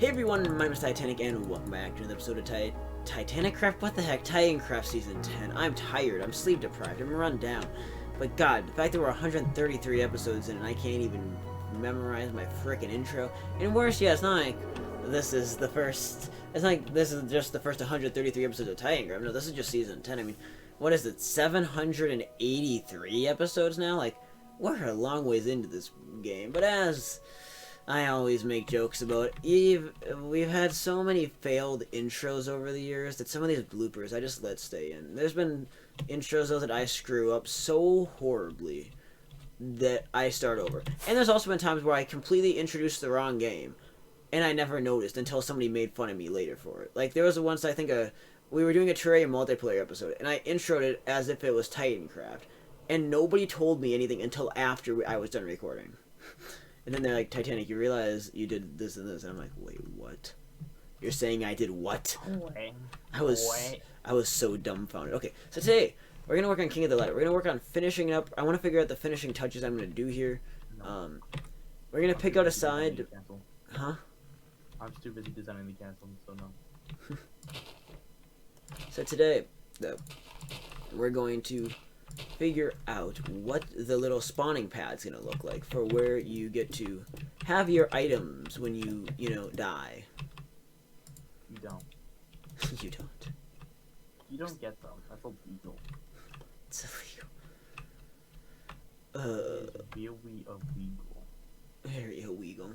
Hey everyone, my name is Titanic and welcome back to another episode of Titancraft, what the heck, Titancraft Season 10. I'm tired, I'm sleep deprived, I'm run down. But god, the fact that we're 133 episodes in and I can't even memorize my frickin' intro. And worse, yeah, it's not like this is the first, it's not like this is just the first 133 episodes of Titancraft. No, this is just Season 10. I mean, what is it, 783 episodes now? Like, we're a long ways into this game, but as I always make jokes about it. We've had so many failed intros over the years that some of these bloopers I just let stay in. There's been intros though that I screw up so horribly that I start over. And there's also been times where I completely introduced the wrong game and I never noticed until somebody made fun of me later for it. Like there was once I think we were doing a Terraria multiplayer episode and I introed it as if it was Titancraft and nobody told me anything until after I was done recording. And then they're like, Titanic, you realize you did this and this. And I'm like, wait, what? You're saying I did what? I was so dumbfounded. Okay, so today, we're going to work on King of the Ladder. We're going to work on finishing up. I want to figure out the finishing touches I'm going to do here. We're going to pick out a side. Huh? I'm too busy designing the castle, so no. So today, though, we're going to figure out what the little spawning pad's gonna look like for where you get to have your items when you die. You don't. You don't. You don't get them. That's illegal. It's illegal. It's really illegal. Very illegal.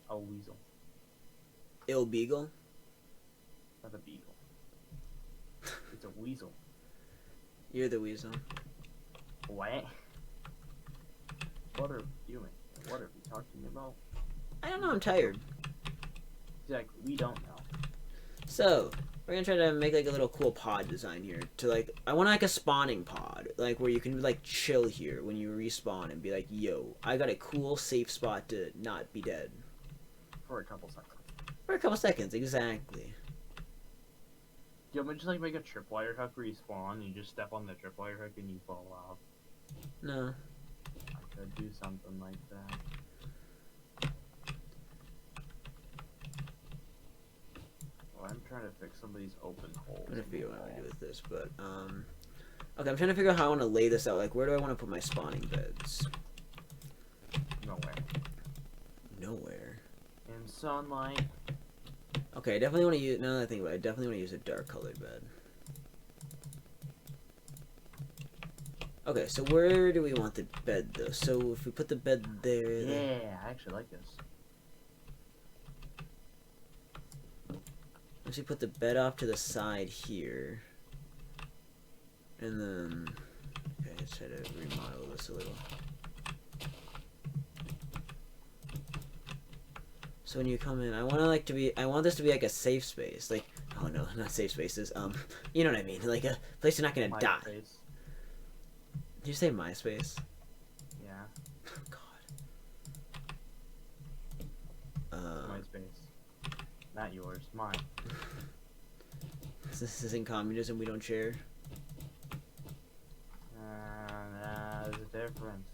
A weasel. Illegal? Not a beagle. It's a weasel. You're the weasel. What? What are you doing? What are we talking about? I don't know, I'm tired. Exactly, we don't know. So, we're gonna try to make like a little cool pod design here. To like, I want like a spawning pod. Like where you can like chill here when you respawn and be like, yo, I got a cool safe spot to not be dead. For a couple seconds. For a couple seconds, exactly. You want me to just like make a tripwire hook where you spawn, you just step on the tripwire hook and you fall off? No. I could do something like that. Well, I'm trying to fix some of these open holes. I'm gonna figure out what I want to do with this, but okay, I'm trying to figure out how I want to lay this out. Like, where do I want to put my spawning beds? Nowhere. Nowhere. In sunlight. Okay, I definitely want to use. Now that I think about it, I definitely want to use a dark colored bed. Okay, so where do we want the bed though? So if we put the bed there. Yeah, then... I actually like this. Once we put the bed off to the side here, and then okay, let's try to remodel this a little. So when you come in, I want this to be like a safe space. Like, oh no, not safe spaces. You know what I mean? Like a place you're not gonna die. Space. Did you say MySpace? Yeah. Oh God. MySpace. Not yours, mine. This isn't communism. We don't share. There's a difference.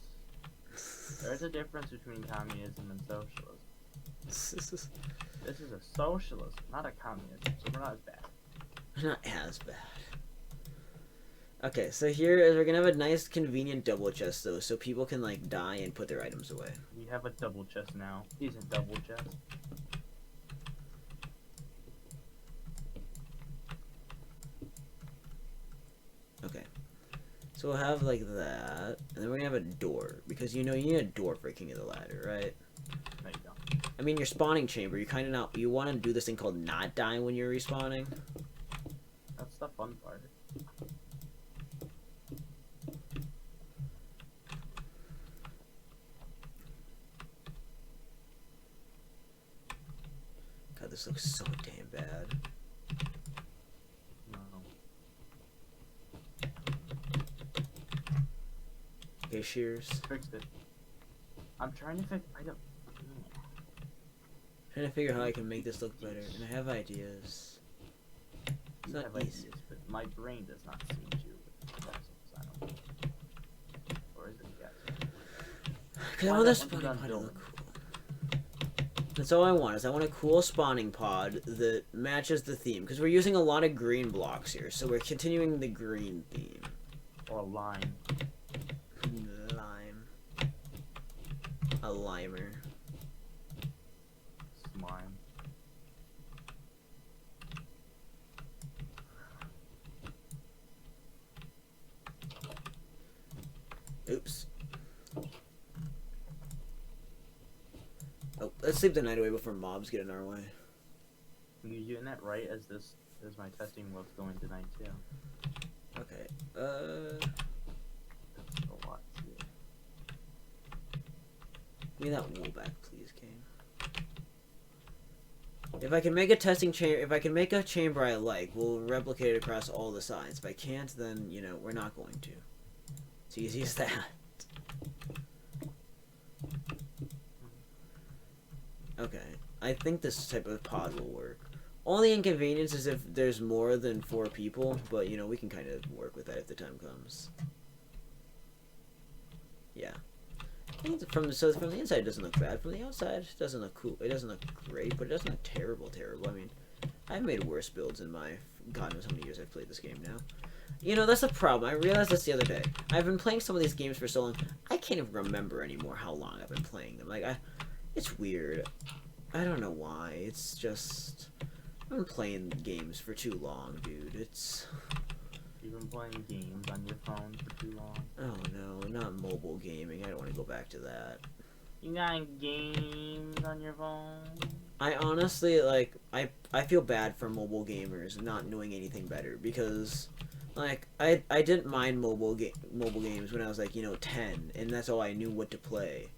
There's a difference between communism and socialism. This is a socialism, not a communism, so we're not as bad. We're not as bad. Okay, so here is we're gonna have a nice, convenient double chest though, so people can like die and put their items away. We have a double chest now. Decent double chest. Okay. So we'll have like that, and then we're gonna have a door because you need a door for King of the Ladder, right? No, you don't. I mean, your spawning chamber. You want to do this thing called not dying when you're respawning. That's the fun part. God, this looks so damn bad. No. Okay, shears. Fixed it. I'm trying to fix. I don't. Trying to figure out how I can make this look better, and I have ideas. It's not easy. Ideas, but my brain does not seem to. I don't. Or is it yes? Because I want this spawning pod to look cool. That's all I want, is I want a cool spawning pod that matches the theme. Because we're using a lot of green blocks here, so we're continuing the green theme. Or lime. Lime. A limer. Slime. Oops. Oh, let's sleep the night away before mobs get in our way. You doing that right as this is my testing what's going tonight too. Okay. That's a lot too. Give me that wool back, please, Kane. If I can make a testing chamber, if I can make a chamber I like, we'll replicate it across all the sides. If I can't, then, you know, we're not going to. It's easy as that. Okay, I think this type of pod will work. Only inconvenience is if there's more than 4 people, but, you know, we can kind of work with that if the time comes. Yeah. I think from the inside it doesn't look bad. From the outside it doesn't look cool. It doesn't look great, but it doesn't look terrible. I mean, I've made worse builds in my God knows how many years I've played this game now. You know, that's the problem. I realized this the other day. I've been playing some of these games for so long, I can't even remember anymore how long I've been playing them. Like, it's weird. I don't know why. It's just, I've been playing games for too long, dude. It's... You've been playing games on your phone for too long. Oh no, not mobile gaming. I don't want to go back to that. You got games on your phone? I honestly, like, I feel bad for mobile gamers not knowing anything better, because, like, I didn't mind mobile games when I was, like, you know, 10, and that's all I knew what to play.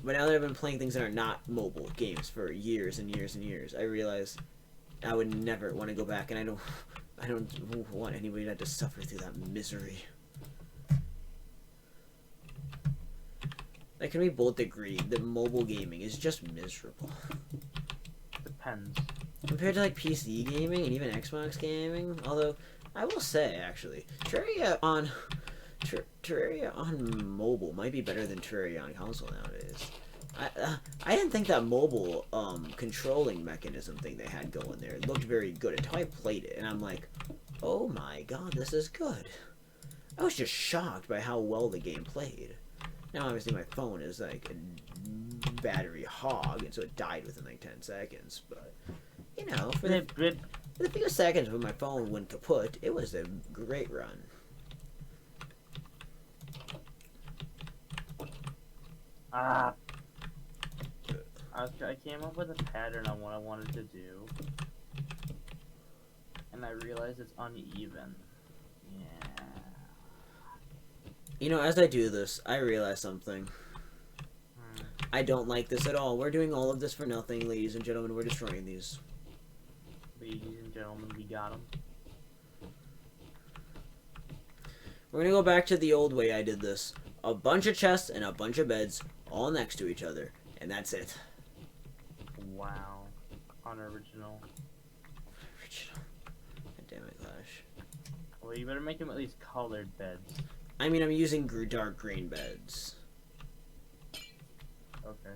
But now that I've been playing things that are not mobile games for years and years and years, I realize I would never want to go back, and I don't want anybody to have to suffer through that misery. Like, can we both agree that mobile gaming is just miserable? Depends. Compared to, like, PC gaming and even Xbox gaming? Although, I will say, actually, Terraria on mobile might be better than Terraria on console nowadays. I didn't think that mobile controlling mechanism thing they had going there looked very good until I played it, and I'm like, oh my god, this is good. I was just shocked by how well the game played. Now, obviously, my phone is like a battery hog, and so it died within like 10 seconds, but, you know, for the few seconds when my phone went kaput, it was a great run. I came up with a pattern on what I wanted to do, and I realized it's uneven. Yeah. You know, as I do this, I realize something. I don't like this at all. We're doing all of this for nothing, ladies and gentlemen. We're destroying these. Ladies and gentlemen, we got them. We're gonna go back to the old way I did this. A bunch of chests and a bunch of beds all next to each other, and that's it. Wow. Unoriginal. God damn it, Clash. Well, you better make them at least colored beds. I mean, I'm using dark green beds. Okay.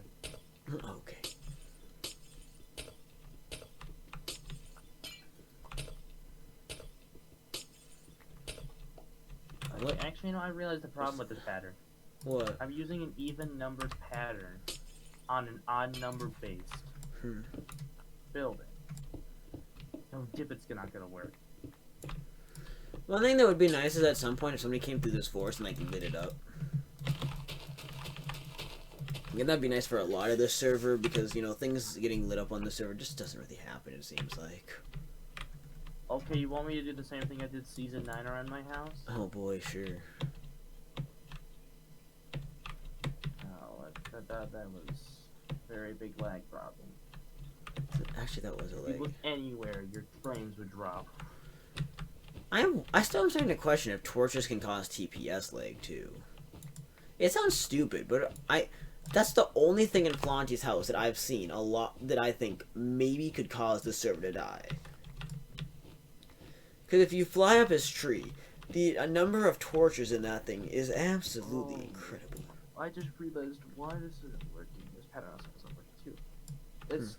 Okay. Actually, no, I realized the problem with this pattern. What? I'm using an even numbered pattern on an odd number based building. No, it's not gonna work. One thing that would be nice is at some point if somebody came through this forest and like lit it up. Yeah, that'd be nice for a lot of this server because, you know, things getting lit up on the server just doesn't really happen, it seems like. Okay, you want me to do the same thing I did Season 9 around my house? Oh boy, sure. Oh, that was a very big lag problem. Actually, that was a If lag. you look anywhere, your frames would drop. I still am starting to question if torches can cause TPS lag too. It sounds stupid, but that's the only thing in Flaunty's house that I've seen a lot that I think maybe could cause the server to die. Because if you fly up his tree, a number of torches in that thing is absolutely incredible. I just realized why this isn't working. This pattern also isn't working too. It's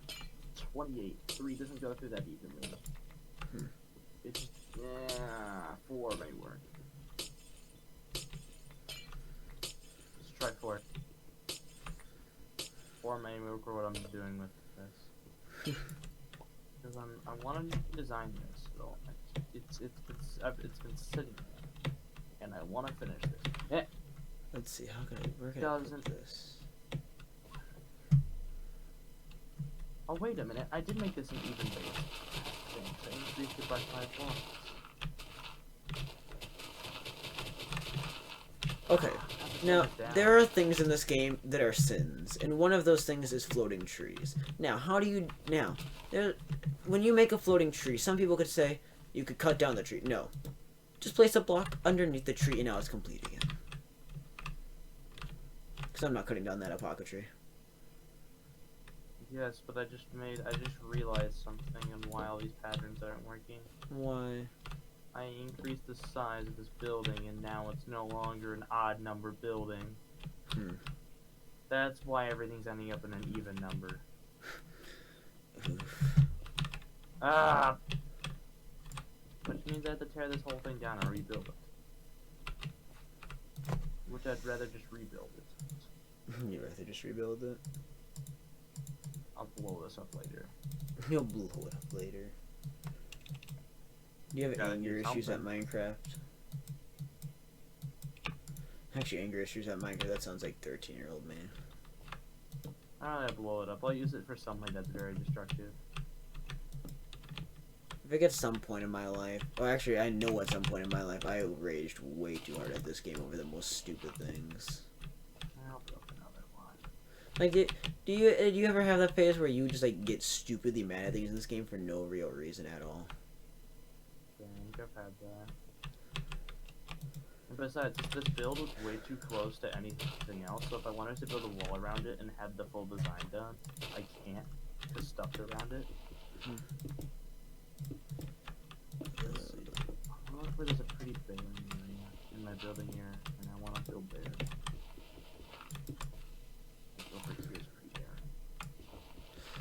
28. 3 doesn't go through that evenly. It's yeah, 4 may work. Let's try 4. 4 may work for what I'm doing with this. Because I want to design this. So it's been sitting there, and I want to finish this. Eh. Let's see, where can I put this? Oh wait a minute, I did make this an even base thing, so I increased it by 5 blocks. Okay, now there are things in this game that are sins, and one of those things is floating trees. Now, when you make a floating tree, some people could say you could cut down the tree. No, just place a block underneath the tree, and now it's complete again. Because I'm not cutting down that apoca tree. Yes, but I just realized something on why all these patterns aren't working. Why? I increased the size of this building, and now it's no longer an odd number building. That's why everything's ending up in an even number. Ah! Which means I have to tear this whole thing down and rebuild it. Which I'd rather just rebuild it. You'd rather just rebuild it? I'll blow this up later. You'll blow it up later. Do you have anger issues at Minecraft? Actually, anger issues at Minecraft, that sounds like 13-year-old man. I don't have to blow it up. I'll use it for something that's very destructive. If I get some point in my life, well, actually, I know at some point in my life, I raged way too hard at this game over the most stupid things. I'll build another one. Like, do you ever have that phase where you just like get stupidly mad at things in this game for no real reason at all? I think I've had that. And besides, this build was way too close to anything else, so if I wanted to build a wall around it and have the full design done, I can't, because stuff's around it. Let's see. I want to look where there's a pretty barren area in my building here, and I want to build there. Over here is pretty barren.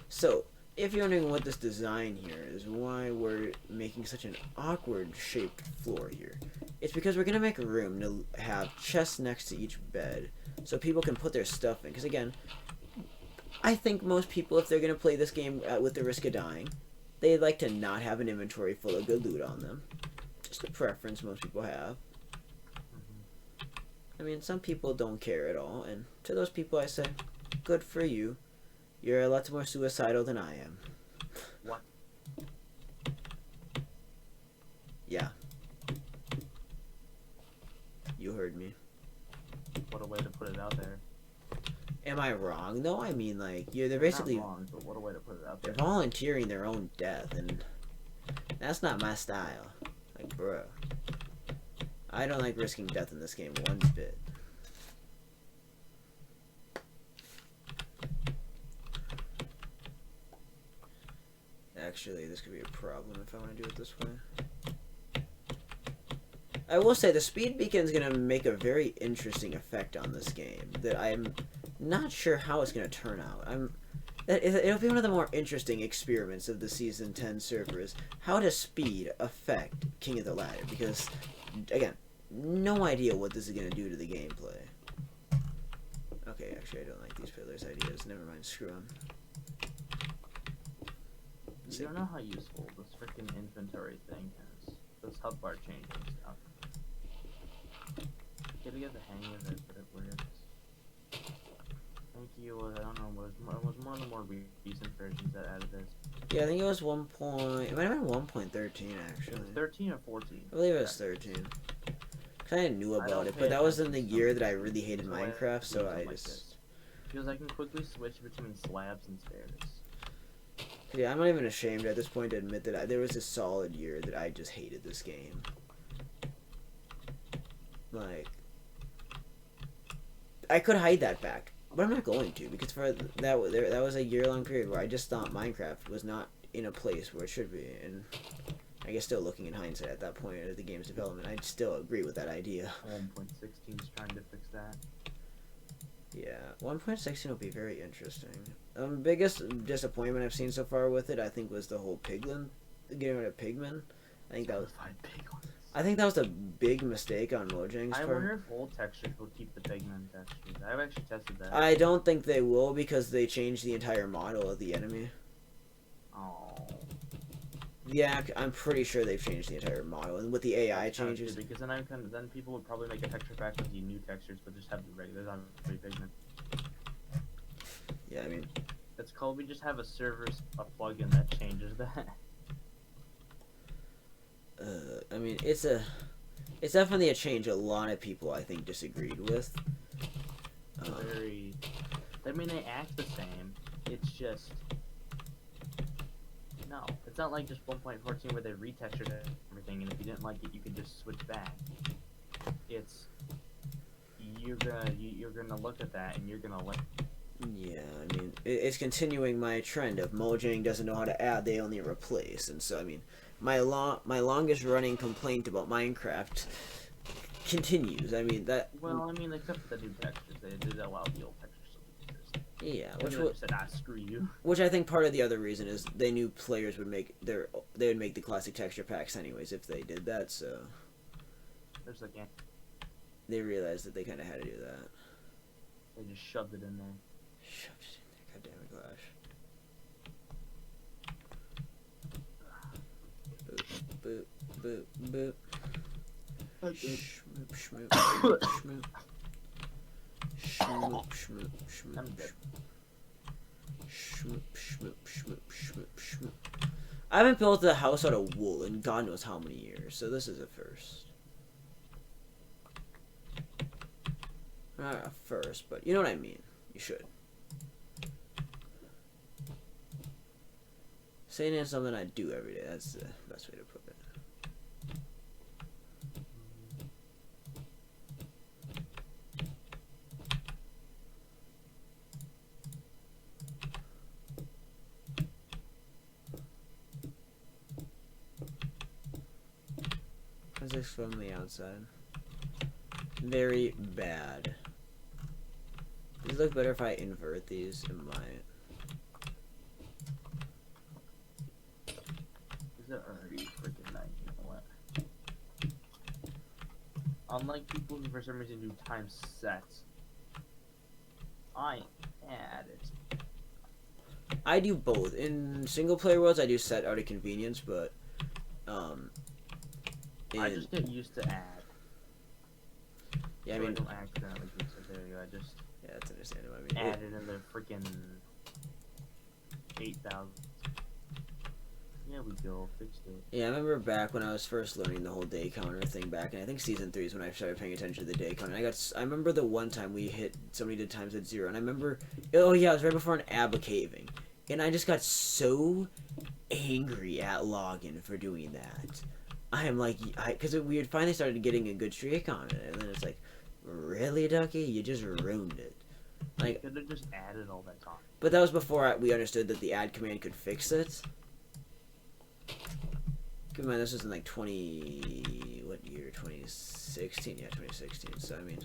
So, if you're wondering what this design here is, why we're making such an awkward shaped floor here, it's because we're going to make room to have chests next to each bed so people can put their stuff in. Because again, I think most people, if they're going to play this game with the risk of dying, they'd like to not have an inventory full of good loot on them. Just a preference most people have. I mean, some people don't care at all, and to those people I say, good for you. You're a lot more suicidal than I am. What? Yeah. You heard me. What a way to put it out there. Am I wrong? No, I mean, like, they're basically... Not wrong, but what a way to put it out there. They're volunteering their own death, and that's not my style. Like, bro. I don't like risking death in this game one bit. Actually, this could be a problem if I want to do it this way. I will say the speed beacon is going to make a very interesting effect on this game that I'm not sure how it's going to turn out. It'll be one of the more interesting experiments of the Season 10 servers. How does speed affect King of the Ladder? Because, again, no idea what this is going to do to the gameplay. Okay, actually, I don't like these pillars' ideas. Never mind, screw them. You don't know how useful this freaking inventory thing is. This hotbar changing stuff. Gotta get the hang of it, but it works. Thank you. I don't know. It was one of the more recent versions that added this. Yeah, I think it was 1. It might have been 1.13 actually. 13 or 14? I believe it was 13. Cause I knew about it, but that was in the year that I really hated Minecraft, so I just. Because I can quickly switch between slabs and stairs. Yeah, I'm not even ashamed at this point to admit that there was a solid year that I just hated this game. Like, I could hide that fact, but I'm not going to, because for that was a year-long period where I just thought Minecraft was not in a place where it should be, and I guess still looking in hindsight at that point of the game's development, I'd still agree with that idea. 1.16 is trying to fix that. Yeah, 1.16 will be very interesting. Biggest disappointment I've seen so far with it, I think, was the whole piglin, getting rid of pigmen. I think that was a big mistake on Mojang's I part. wonder if old textures will keep the pigment textures. I've actually tested that. I don't think they will because they changed the entire model of the enemy. Oh. Yeah, I'm pretty sure they've changed the entire model, and with the AI changes. Because then people would probably make a texture pack with the new textures, but just have the regular, not free pigment. Yeah, I mean, It's called. We just have a plugin that changes that. I mean, it's definitely a change a lot of people I think disagreed with. I mean, they act the same. It's just. No, it's not like just 1.14 where they retextured everything, and if you didn't like it, you could just switch back. It's you're gonna look at that and you're gonna like. Yeah, I mean, it's continuing my trend of Mojang doesn't know how to add; they only replace. And so, I mean, my longest running complaint about Minecraft continues. I mean that. Well, I mean, except for the new textures, they did allow the old textures. Yeah, which said, screw you. Which I think part of the other reason is they knew players would make they would make the classic texture packs anyways if they did that. So there's like they realized that they kind of had to do that. They just shoved it in there. Shoved it in there, goddamn it, Clash. Boop, boop, boop, boop. Shmoop, shmoop, shmoop, shmoop. Shmoop, shmoop, shmoop. I'm dead. Shmoop, shmoop, shmoop, shmoop, shmoop. I haven't built a house out of wool in God knows how many years, so this is a first. Not a first, but you know what I mean. You should. Saying it's something I do every day, that's the best way to put it. Physics from the outside. Very bad. Does it look better if I invert these? It might. Is it already freaking night? You know what? Unlike people who for some reason do time sets, I add it. I do both. In single player worlds, I do set out of convenience, but I just get used to add. Yeah, so I mean, I don't accidentally do so. There you go. I just that's understandable. I mean, added in the freaking 8,000. Yeah, we go. Fixed it. Yeah, I remember back when I was first learning the whole day counter thing back, and I think season 3 is when I started paying attention to the day counter. I remember the one time we hit, somebody did times at 0, and I remember, oh yeah, it was right before an Abba caving, and I just got so angry at login for doing that. I am like, because we had finally started getting a good streak on it, and then it's like, really, Ducky? You just ruined it. Like, could have just added all that time. But that was before we understood that the add command could fix it. Keep in mind, this was in like what year? 2016? Yeah, 2016. So, I mean,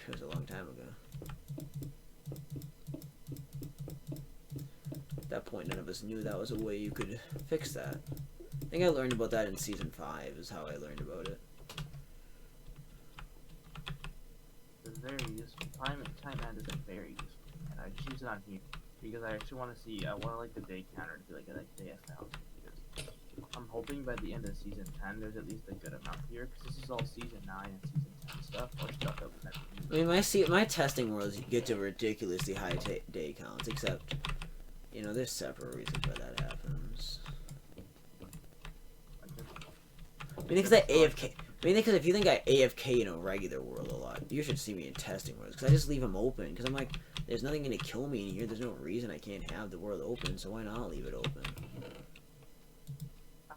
it was a long time ago. At that point, none of us knew that was a way you could fix that. I think I learned about that in Season 5 is how I learned about it. It's very useful. Time add is a very useful, and I just use it on here because I actually want to see. I want to like the day counter to be like a day FL. Because I'm hoping by the end of season 10, there's at least a good amount here. Because this is all season 9 and season 10 stuff, or stuff that was never used. I mean, my testing worlds get to ridiculously high day counts, except, you know, there's separate reasons why that happens. I mean, because I AFK. I mean, because if you think I AFK in a regular world a lot, you should see me in testing worlds. Because I just leave them open. Because I'm like, there's nothing going to kill me in here. There's no reason I can't have the world open. So why not leave it open?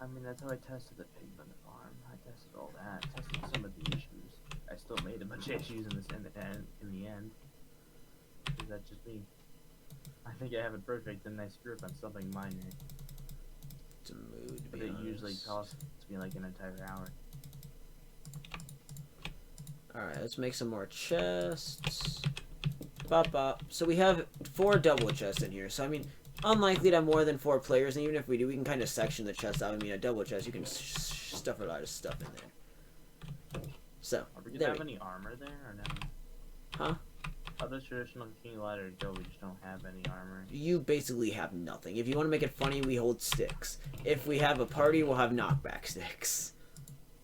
I mean, that's how I tested the pigment farm. I tested all that. Tested some of the issues. I still made a bunch of issues in the end. Is that just me? I think I have it perfect, and I screw up on something minor. It's a mood, to but be it honest. usually costs me like an entire hour. Alright, let's make some more chests. Bop bop. So we have 4 double chests in here. So I mean, unlikely to have more than 4 players, and even if we do, we can kind of section the chest out. I mean, a double chest, you can stuff a lot of stuff in there. So, Are we gonna have any armor there or no? Huh? How does traditional king ladder go? We just don't have any armor. You basically have nothing. If you want to make it funny, we hold sticks. If we have a party, we'll have knockback sticks.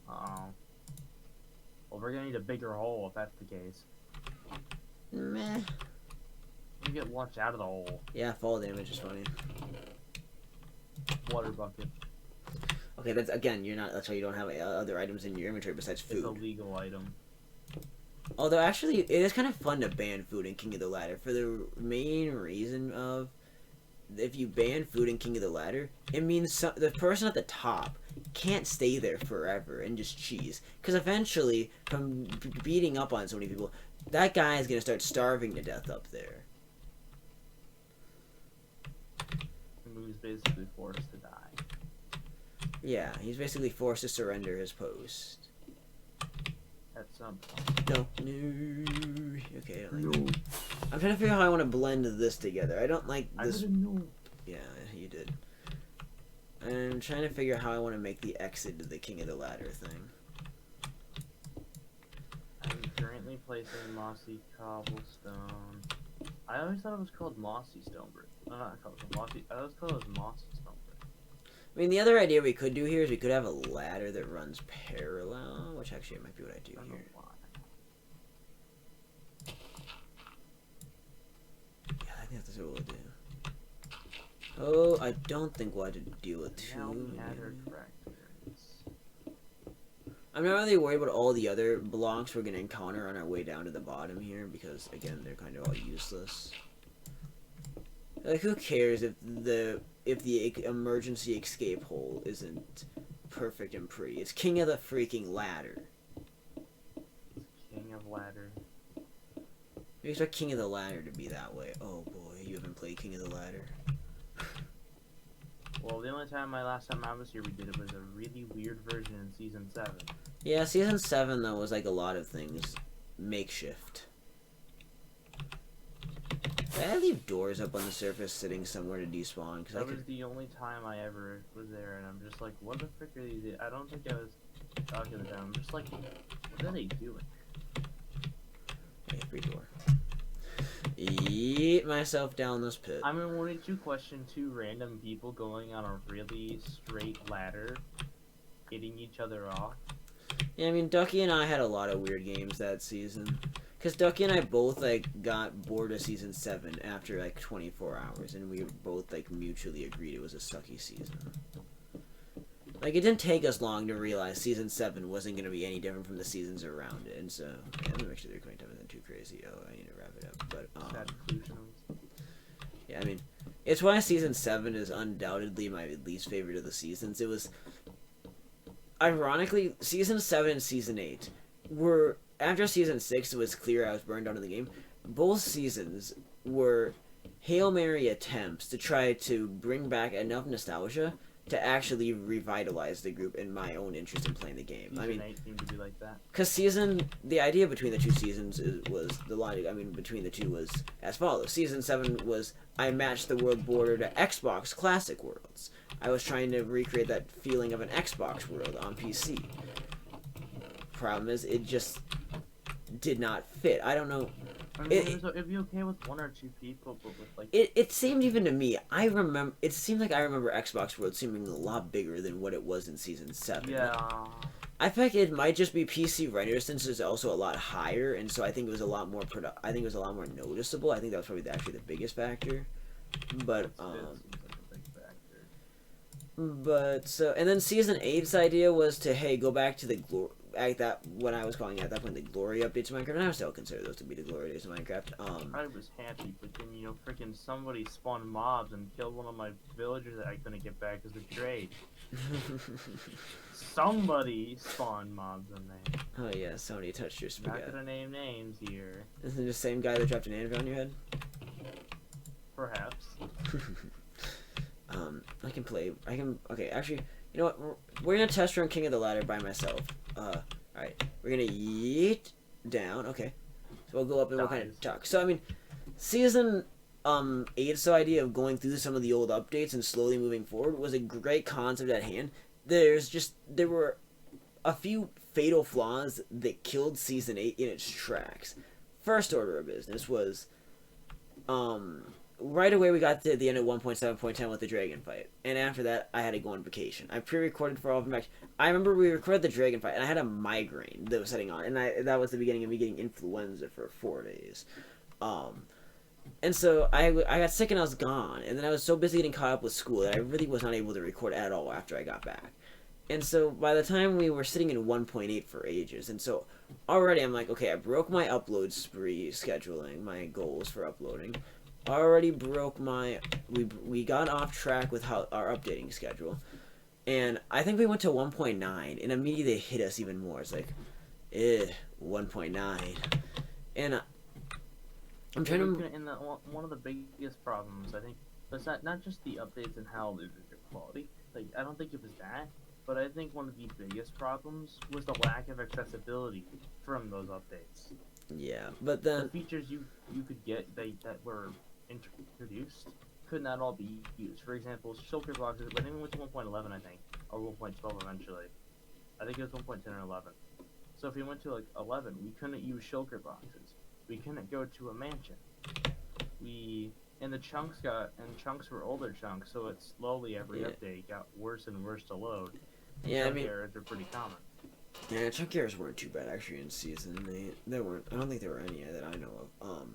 Uh-oh. Well, we're gonna need a bigger hole if that's the case. Meh. You get launched out of the hole. Yeah, fall damage is funny. Water bucket. Okay, that's again, that's why you don't have other items in your inventory besides food. It's a legal item. Although, actually, it is kind of fun to ban food in King of the Ladder for the main reason of if you ban food in King of the Ladder, it means the person at the top can't stay there forever and just cheese. Because eventually, from beating up on so many people, that guy is going to start starving to death up there. He's basically forced to die. Yeah, he's basically forced to surrender his post. At some point. No. Okay, I don't like that. I'm trying to figure out how I want to blend this together. I don't like this. I didn't know. Yeah, you did. I'm trying to figure out how I want to make the exit to the King of the Ladder thing. I'm currently placing mossy cobblestone. I always thought it was called mossy stone brick. No, not cobblestone. Mossy. I always thought it was mossy stone brick. I mean, the other idea we could do here is we could have a ladder that runs parallel, which actually might be what I do here. Yeah, I think that's what we'll do. Oh, I don't think we'll have to deal with too many. I'm not really worried about all the other blocks we're going to encounter on our way down to the bottom here, because, again, they're kind of all useless. Like, who cares if the emergency escape hole isn't perfect and pretty? It's King of the freaking Ladder. King of Ladder. You expect King of the Ladder to be that way. Oh boy, you haven't played King of the Ladder. Well, the only time last time I was here we did it was a really weird version in Season 7. Yeah, Season 7, though, was like a lot of things makeshift. Did I leave doors up on the surface sitting somewhere to despawn? Cause that was the only time I ever was there, and I'm just like, what the frick are these? I don't think I was talking to them. I'm just like, what are they doing? Hey, free door. Eat myself down this pit. I mean, wouldn't you question 2 random people going on a really straight ladder, hitting each other off? Yeah, I mean, Ducky and I had a lot of weird games that season. Because Ducky and I both, like, got bored of Season 7 after, like, 24 hours. And we both, like, mutually agreed it was a sucky season. Like, it didn't take us long to realize Season 7 wasn't going to be any different from the seasons around it. And so, yeah, let me make sure the recording time isn't too crazy. Oh, I need to wrap it up. But, yeah, I mean, it's why Season 7 is undoubtedly my least favorite of the seasons. It was... Ironically, Season 7 and Season 8 were... After Season 6, it was clear I was burned out of the game. Both seasons were Hail Mary attempts to try to bring back enough nostalgia to actually revitalize the group in my own interest in playing the game. Season I mean, 8 seemed to be like that. Because the idea between the 2 seasons was, the logic, I mean, between the 2 was as follows. Season 7 was, I matched the world border to Xbox Classic Worlds. I was trying to recreate that feeling of an Xbox world on PC. Problem is, it just did not fit. I don't know. I mean, so it'd be okay with 1 or 2 people, but with like... It seemed even to me, it seemed like I remember Xbox World seeming a lot bigger than what it was in Season 7. Yeah. I think it might just be PC render since it's also a lot higher, and so I think it was a lot more I think it was a lot more noticeable. I think that was probably actually the biggest factor. But, and then Season 8's idea was to, hey, go back to the what I was calling at that point the glory updates of Minecraft, and I still consider those to be the glory days of Minecraft. I was happy, but then, you know, freaking somebody spawned mobs and killed one of my villagers that I couldn't get back as a trade. Somebody spawned mobs in there. Oh yeah, somebody touched your spaghetti. Not gonna name names here. Isn't it the same guy that dropped an anvil on your head? Perhaps. Okay, actually, you know what? We're gonna test run King of the Ladder by myself. Alright. We're gonna yeet down. Okay. So we'll go up and we'll kind of talk. So, I mean, Season 8's idea of going through some of the old updates and slowly moving forward was a great concept at hand. There were a few fatal flaws that killed Season 8 in its tracks. First order of business was right away we got to the end of 1.7.10 with the dragon fight, and after that I had to go on vacation. I pre-recorded for all of them. I remember we recorded the dragon fight and I had a migraine that was setting on, and that was the beginning of me getting influenza for 4 days. And so I got sick and I was gone, and then I was so busy getting caught up with school that I really was not able to record at all after I got back. And so by the time we were sitting in 1.8 for ages, and so already I'm like, okay, I broke my upload spree scheduling, my goals for uploading. Already broke my, we got off track with how our updating schedule. And I think we went to 1.9, and immediately it hit us even more. It's like, 1.9. And I'm trying to... And one of the biggest problems, I think, was not just the updates and how the quality. Like, I don't think it was that. But I think one of the biggest problems was the lack of accessibility from those updates. Yeah, but then... The features you could get that were introduced could not all be used. For example, shulker boxes, but then we went to 1.11, I think, or 1.12 eventually. I think it was 1.10 or 11. So if we went to like 11, we couldn't use shulker boxes. We couldn't go to a mansion. And the chunks were older chunks, so it slowly every update got worse and worse to load. Yeah, chunk errors are pretty common. Yeah, chunk errors weren't too bad actually in Season 8. There weren't. I don't think there were any that I know of.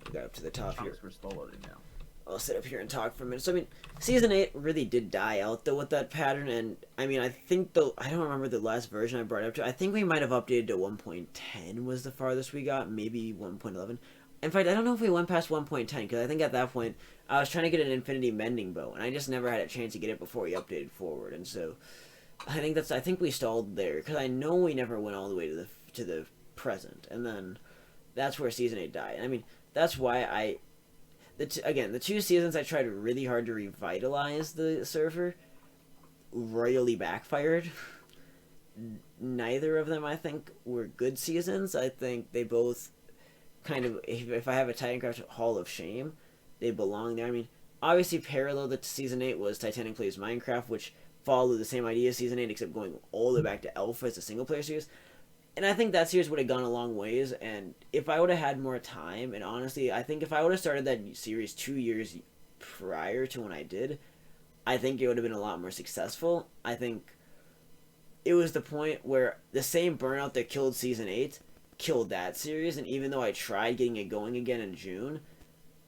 We got up to the top here. Chunks were slow loading now. I'll sit up here and talk for a minute. So I mean, Season 8 really did die out though with that pattern, and I mean I think I don't remember the last version I brought it up to. I think we might have updated to 1.10 was the farthest we got, maybe 1.11. In fact, I don't know if we went past 1.10 because I think at that point I was trying to get an infinity mending bow, and I just never had a chance to get it before we updated forward, and so I think we stalled there because I know we never went all the way to the present, and then that's where Season 8 died. I mean, that's why the 2 seasons I tried really hard to revitalize the server royally backfired. Neither of them, I think, were good seasons. I think they both kind of, if I have a Titancraft Hall of Shame, they belong there. I mean, obviously parallel to Season 8 was Titanic Plays Minecraft, which followed the same idea as Season 8, except going all the way back to Alpha as a single-player series. And I think that series would have gone a long ways, and if I would have had more time, and honestly, I think if I would have started that series 2 years prior to when I did, I think it would have been a lot more successful. I think it was the point where the same burnout that killed Season 8 killed that series, and even though I tried getting it going again in June,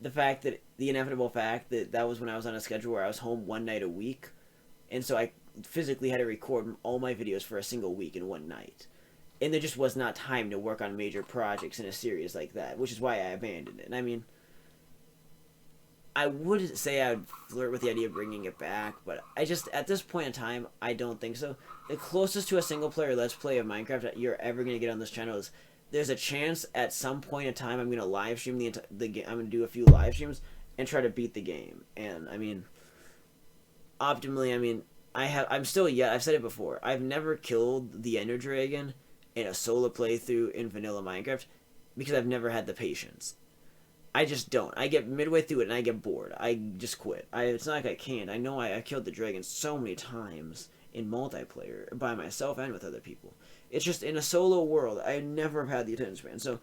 the inevitable fact that was when I was on a schedule where I was home one night a week, and so I physically had to record all my videos for a single week in one night. And there just was not time to work on major projects in a series like that, which is why I abandoned it. And I mean, I would say I would flirt with the idea of bringing it back, but I just, at this point in time, I don't think so. The closest to a single-player Let's Play of Minecraft that you're ever going to get on this channel is there's a chance at some point in time I'm going to live stream the game. I'm going to do a few live streams and try to beat the game. And, I mean, optimally, I mean, I've said it before, I've never killed the Ender Dragon in a solo playthrough in Vanilla Minecraft because I've never had the patience. I just don't. I get midway through it and I get bored. I just quit. It's not like I can't. I know I killed the dragon so many times in multiplayer by myself and with other people. It's just in a solo world, I never have had the attention span. So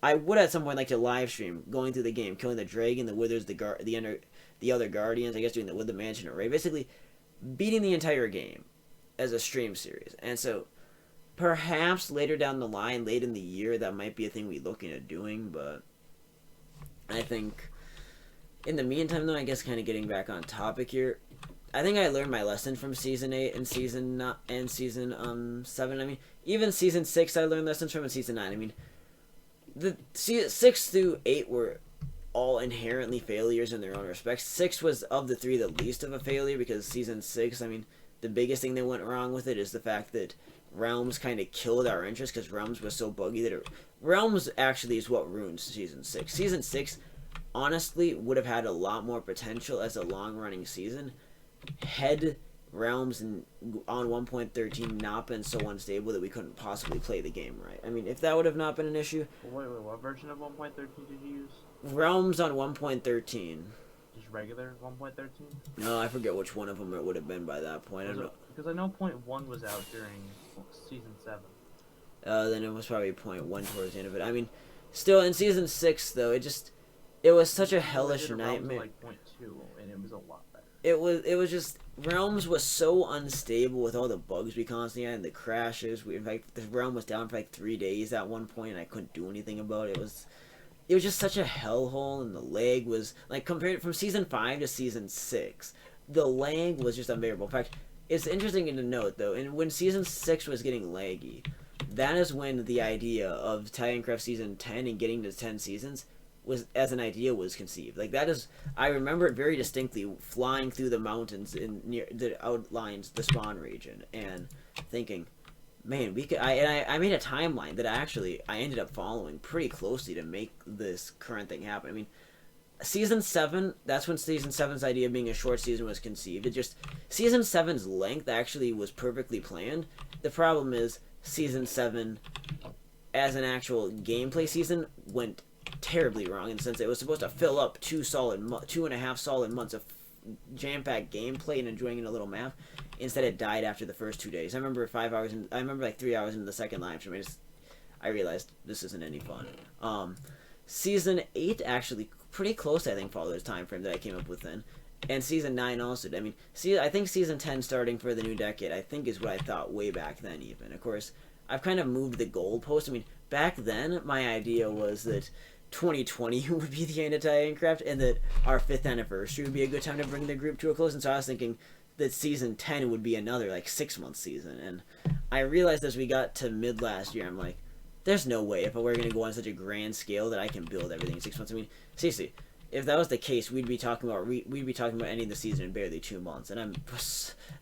I would at some point like to live stream going through the game, killing the dragon, the withers, the other guardians. I guess doing the Wither Mansion array, basically beating the entire game as a stream series. And so perhaps later down the line, late in the year, that might be a thing we look into doing, but I think in the meantime, though, I guess kind of getting back on topic here, I think I learned my lesson from Season 8 and Season 7. I mean, even Season 6 I learned lessons from, and Season 9. I mean, the 6 through 8 were all inherently failures in their own respects. 6 was, of the three, the least of a failure, because Season 6, I mean, the biggest thing that went wrong with it is the fact that Realms kind of killed our interest because Realms was so buggy that Realms actually is what ruined Season 6. Season 6, honestly, would have had a lot more potential as a long-running season had Realms on 1.13 not been so unstable that we couldn't possibly play the game right. I mean, if that would have not been an issue... Wait, what version of 1.13 did you use? Realms on 1.13. Just regular 1.13? No, I forget which one of them it would have been by that point. I don't know. Because I know point 1 was out during season 7. Then it was probably point 1 towards the end of it. I mean, still in season 6 though, it was such a hellish nightmare. Like point 2, and it was a lot better. It was just Realms was so unstable with all the bugs we constantly had and the crashes. In fact, the realm was down for like 3 days at one point, and I couldn't do anything about it. It was just such a hellhole, and the lag was like compared from season 5 to season 6. The lag was just unbearable. In fact, it's interesting to note though, and when season 6 was getting laggy, that is when the idea of Titancraft season 10 and getting to 10 seasons was as an idea was conceived. Like that is, I remember it very distinctly, flying through the mountains in near that outlines the spawn region and thinking, man, we could. I made a timeline that I ended up following pretty closely to make this current thing happen. I mean, season 7, that's when season 7's idea of being a short season was conceived. It just, season 7's length actually was perfectly planned. The problem is season 7 as an actual gameplay season went terribly wrong in the sense that it was supposed to fill up 2.5 solid months of jam-packed gameplay and enjoying a little map. Instead, it died after the first 2 days. I remember 5 hours, I remember like 3 hours into the second live stream. I realized this isn't any fun. Season 8 actually pretty close, I think, followed the time frame that I came up with then. And season 9 also. I mean, I think season 10 starting for the new decade, I think is what I thought way back then even. Of course, I've kind of moved the goalpost. I mean, back then, my idea was that 2020 would be the end of Titancraft, and that our 5th anniversary would be a good time to bring the group to a close. And so I was thinking that season 10 would be another like 6-month season. And I realized as we got to mid last year, I'm like, there's no way if we're going to go on such a grand scale that I can build everything in 6 months. I mean, seriously, if that was the case, we'd be talking about ending the season in barely 2 months. And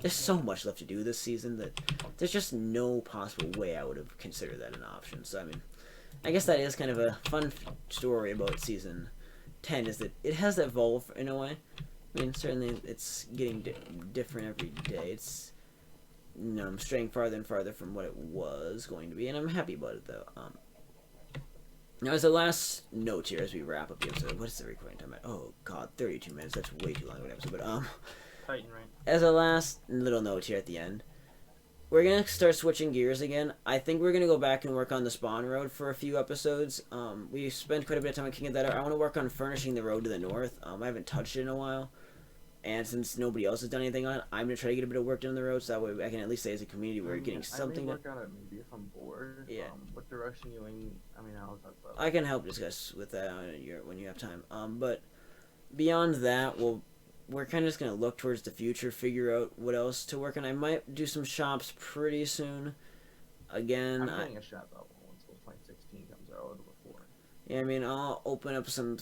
there's so much left to do this season that there's just no possible way I would have considered that an option. So I mean, I guess that is kind of a fun story about season 10, is that it has evolved in a way. I mean, certainly it's getting different every day. It's, I'm straying farther and farther from what it was going to be, and I'm happy about it though. Now, as a last note here, as we wrap up the episode, what is the recording time at? Oh god, 32 minutes. That's way too long of an episode. But Titan, right? As a last little note here at the end, we're gonna start switching gears again. I think we're gonna go back and work on the spawn road for a few episodes. We spent quite a bit of time on King of that. I want to work on furnishing the road to the north. I haven't touched it in a while, and since nobody else has done anything on it, I'm gonna try to get a bit of work done on the road, so that way I can at least say as a community we're getting something. I may work on it maybe if I'm bored. Yeah. What direction you lean? I mean, I'll talk about. I can help discuss with that when you have time. But beyond that, we're kind of just gonna look towards the future, figure out what else to work on. I might do some shops pretty soon. Again, I'm putting a shop out once 1.16 comes out or before. Yeah, I mean, I'll open up some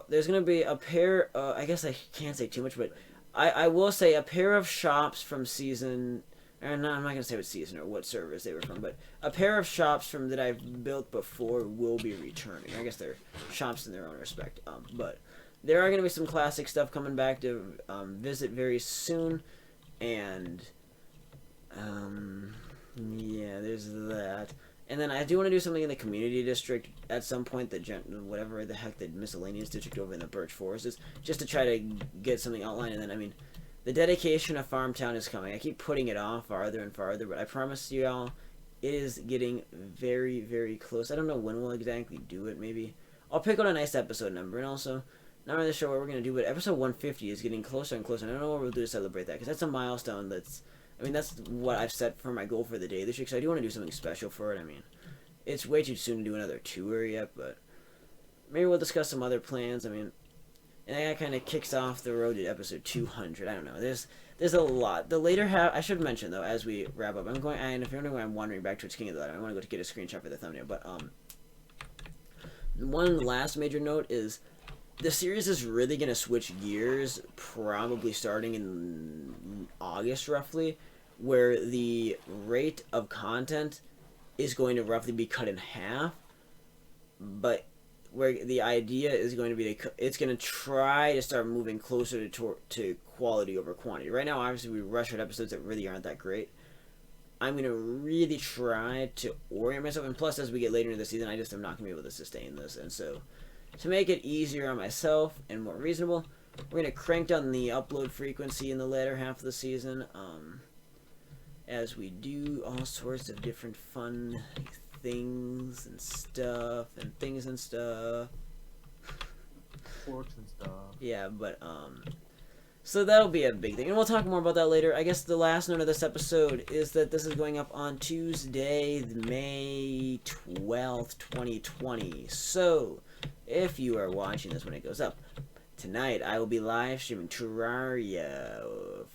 There's gonna be a pair. I guess I can't say too much, but I will say a pair of shops from season. Or no, I'm not gonna say what season or what servers they were from, but a pair of shops from that I've built before will be returning. I guess they're shops in their own respect. But there are gonna be some classic stuff coming back to visit very soon, and yeah, there's that. And then I do want to do something in the community district at some point, whatever the heck the miscellaneous district over in the Birch Forest is, just to try to get something outlined. And then, I mean, the dedication of Farmtown is coming. I keep putting it off farther and farther, but I promise you all, it is getting very, very close. I don't know when we'll exactly do it. Maybe I'll pick out a nice episode number, and also, not really sure what we're going to do, but episode 150 is getting closer and closer. And I don't know what we'll do to celebrate that, because that's a milestone that's, I mean, that's what I've set for my goal for the day this year, because I do want to do something special for it. I mean, it's way too soon to do another tour yet, but maybe we'll discuss some other plans. I mean, and that kind of kicks off the road to episode 200. I don't know. There's a lot. The later half, I should mention, though, as we wrap up, and if you're wondering why I'm wandering back towards King of the Ladder, I want to go to get a screenshot for the thumbnail, but one last major note is, the series is really going to switch gears probably starting in August, roughly, where the rate of content is going to roughly be cut in half, but where the idea is going to be it's going to try to start moving closer to quality over quantity. Right now, obviously, we rush at episodes that really aren't that great. I'm going to really try to orient myself, and plus, as we get later into the season, I just am not going to be able to sustain this, and so to make it easier on myself and more reasonable, we're going to crank down the upload frequency in the latter half of the season, as we do all sorts of different fun things and stuff, Forks and stuff. Yeah, but, so that'll be a big thing, and we'll talk more about that later. I guess the last note of this episode is that this is going up on Tuesday, May 12th, 2020. So, if you are watching this when it goes up, tonight I will be live streaming Terraria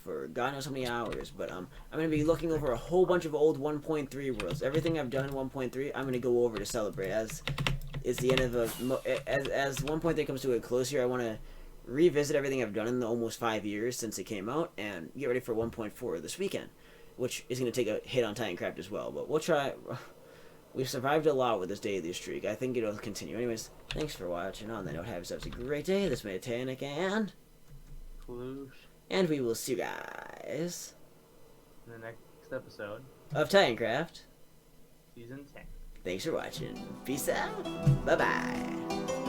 for God knows how many hours, but I'm going to be looking over a whole bunch of old 1.3 worlds. Everything I've done in 1.3, I'm going to go over to celebrate, as it's the end of as 1.3 comes to a close here. I want to revisit everything I've done in the almost 5 years since it came out, and get ready for 1.4 this weekend, which is going to take a hit on Titancraft as well, but we'll try. We've survived a lot with this daily streak. I think it'll continue. Anyways, thanks for watching. On that note, have yourselves a great day. This has been Titancraft, and we will see you guys in the next episode of Titancraft Season 10. Thanks for watching. Peace out. Bye-bye.